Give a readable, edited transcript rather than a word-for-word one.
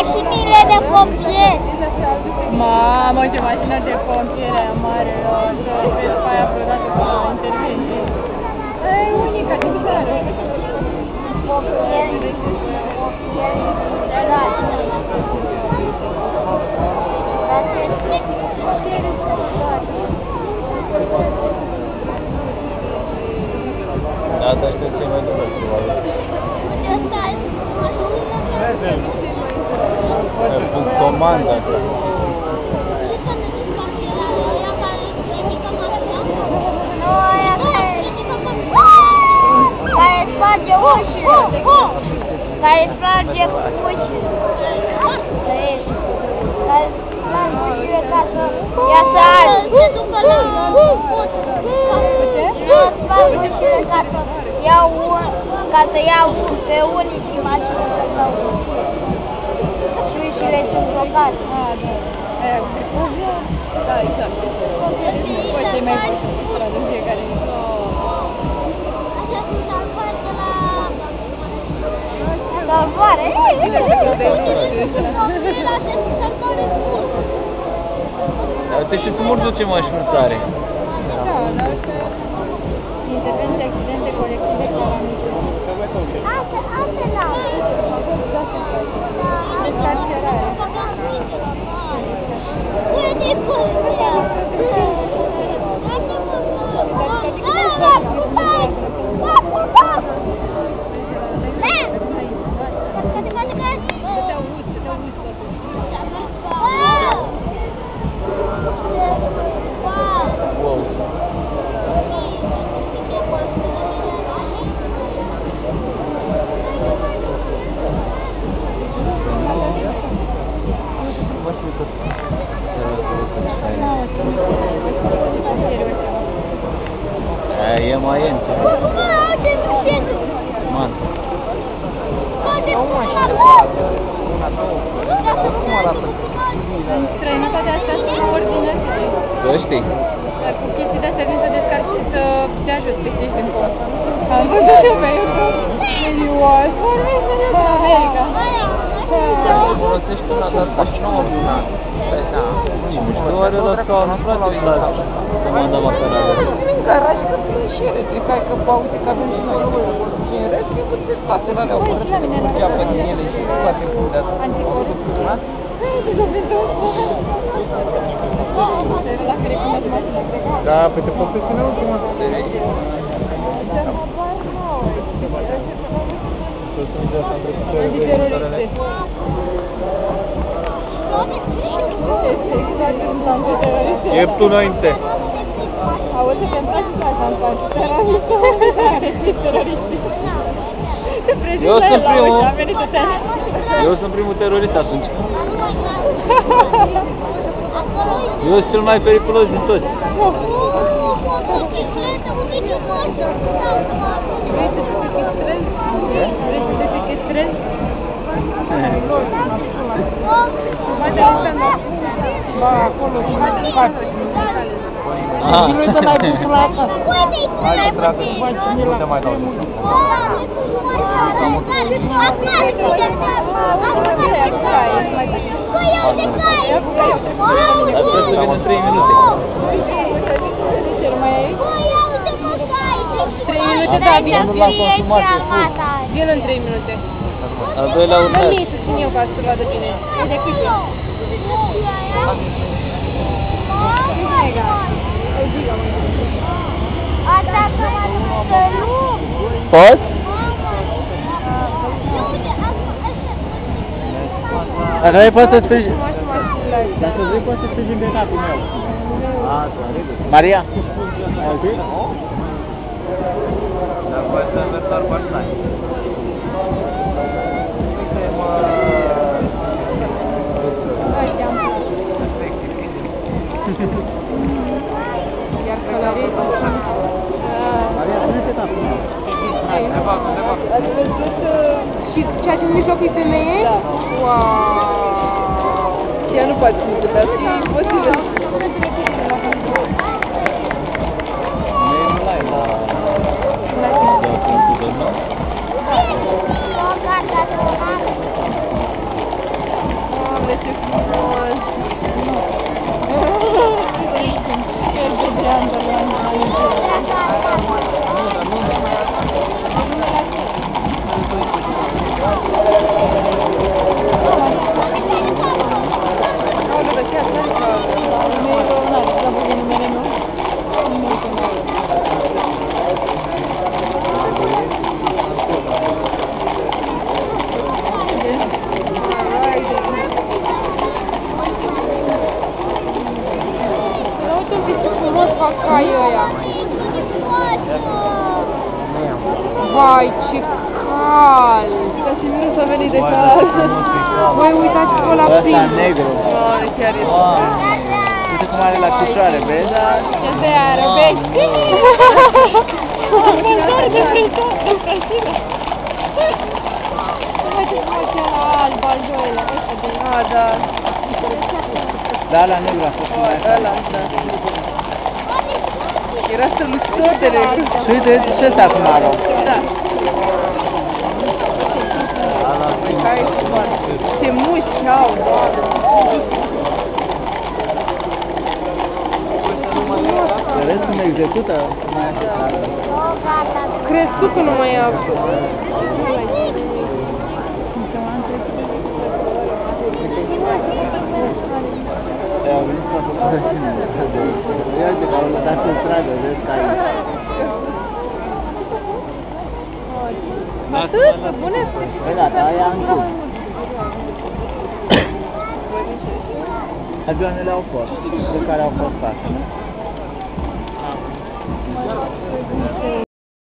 mașinile de pompieri. Mamă, ce mașină de pompieri aia mare, să vezi pe aia vreodată cu intervenție. E unica din țară. Pompieri de la Da, dar este cel mai duros, probabil. Pun comandă așa. Nu, aia care sparge ușile. Care sparge ușile. Care sparge ușile ca să ia să arde. Sparge ușile ca să iau pe unii din mașinile sau și ușile sunt blocate. Aia cu gripozia? Da, exact. Poate să-i mai pus pe stradă în fiecare zi. Salvare! Dar uite și cum duce mașini tare. Da, dar asta intervenții, accidente colective, claramente. Asta n-au. E mai înce. Man. În străinătate astea sunt ordinări. Tu știi? Dar cu chestii de-astea vin să descarci și să te ajut pe chestii în cont. Am văzut eu pe YouTube. Serios, vorbesc serios în America. Folosești una de asta și nouă luna. Da. Nimeni știu, are la scaunul, frate, la comanda macarale. În garaj că prin și electrica, că uite că avem și noi și în rest, eu puteți toate la alea, o să ne mergea pe din ele și toate cum de asta. Da, păi te poți ține ultima. E tu înainte. Auzi, te-am place casa în față, teroriști. Eu sunt primul. Eu sunt primul terorist atunci. Eu sunt cel mai periculos din toți. Vrei să te sechestrezi? Ba, acolo și mai departe. Ah. Nu uite mai bun la asta. Hai să tragă. Nu te mai dau. Dar trebuie să vin în 3 minute. 3 minute, da, vin. Vin în 3 minute. Al doilea urmează. Mami, susțin eu ca să vadă bine. Uite cât e. Poți? Dacă ai poți să strigi... Dacă vrei poți să strigi în becatul meu. Maria? Ai auzit? Dar poți să mergi doar bărțani. Iar călării... Maria, pune-te tapul meu. Ați văzut și ceea ce în mijlocul e femeie? Da. Wow! Și ea nu poate să gândească, e imposibil. ce frumos! Merge geantă la Vai, ce cald! Ca și nu s-a venit de cald. Voi uitați-vă la Ăsta prim. negru. Doamne, chiar e Uite cum are la picioare, vezi? Este arabești. Mâncare de frișoară, de frășină. Uite-ți mă ce la alb, al doilea. Ăsta de... Ah, da. Da, la negru a fost mai Ăla, da. Era strălucitor de negru. Și uite ce ăsta cum are. Da. Hai, ce muși au, Vezi cum execută? Crescut că nu mai e apă. Au venit să facă cine. Uite că au lăsat în stradă, vezi că ai... Atât, bune? Păi da, dar aia în cub. Avioanele au fost, cele care au fost față.